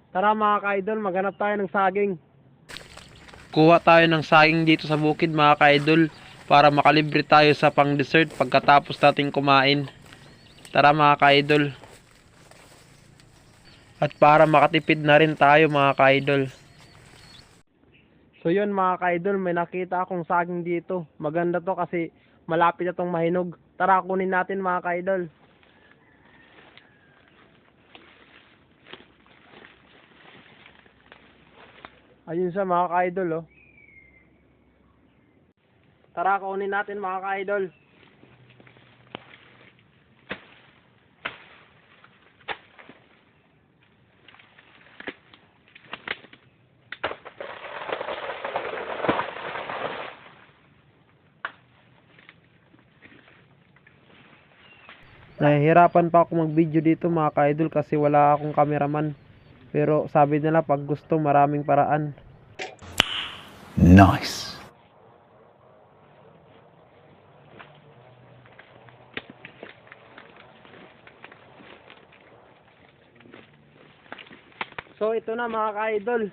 Tara mga ka-idol, maghanap tayo ng saging. Kuha tayo ng saging dito sa bukid mga ka-idol para makalibre tayo sa pang dessert pagkatapos nating kumain. Tara mga ka-idol. At para makatipid na rin tayo mga ka-idol. So yun mga ka-idol, may nakita akong saging dito. Maganda to kasi malapit na tong mahinog. Tara kunin natin mga ka-idol. Ayun siya mga ka-idol oh. Tara kunin natin mga ka-idol. Nahihirapan pa ako mag-video dito mga ka-idol kasi wala akong cameraman. Pero sabi nila pag gusto maraming paraan. Nice. So ito na mga ka-idol.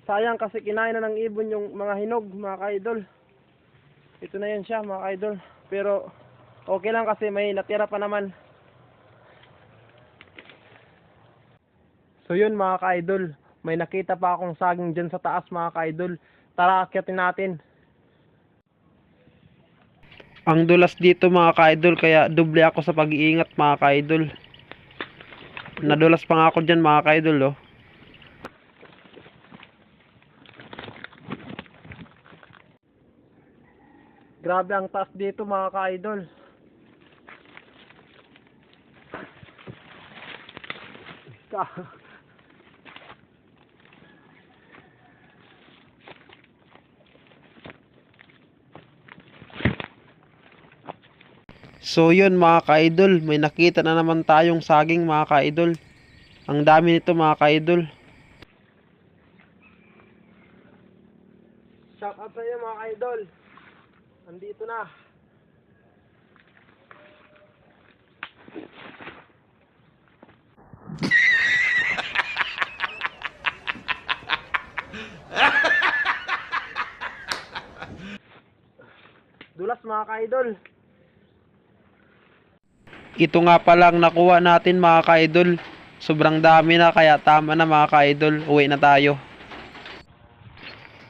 Sayang kasi kinain na ng ibon yung mga hinog mga ka-idol. Ito na yan siya mga ka-idol. Pero okay lang kasi may natira pa naman. So yun mga ka-idol. May nakita pa akong saging dyan sa taas mga ka-idol. Tara akyatin natin. Ang dulas dito mga ka-idol kaya doble ako sa pag-iingat mga ka-idol. Nadulas pa nga ako dyan mga ka-idol oh. Grabe ang taas dito mga ka-idol. So yun mga ka-idol, may nakita na naman tayong saging mga ka-idol. Ang dami nito mga ka-idol. Shout out sa iyo mga ka-idol. Nandito na. Dulas mga ka-idol. Ito nga palang nakuha natin mga ka-idol. Sobrang dami na kaya tama na mga ka-idol. Uwi na tayo.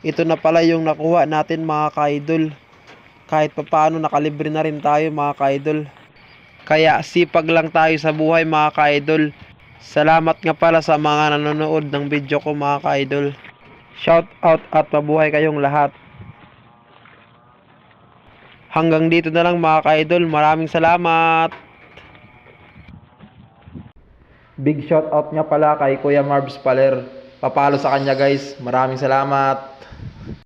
Ito na pala yung nakuha natin mga ka-idol. Kahit papaano nakalibre na rin tayo mga ka-idol. Kaya sipag lang tayo sa buhay mga ka-idol. Salamat nga pala sa mga nanonood ng video ko mga ka-idol. Shout out at mabuhay kayong lahat. Hanggang dito na lang mga ka-idol. Maraming salamat. Big shout out nga pala kay Kuya Marbs Paler. Papalo sa kanya guys. Maraming salamat.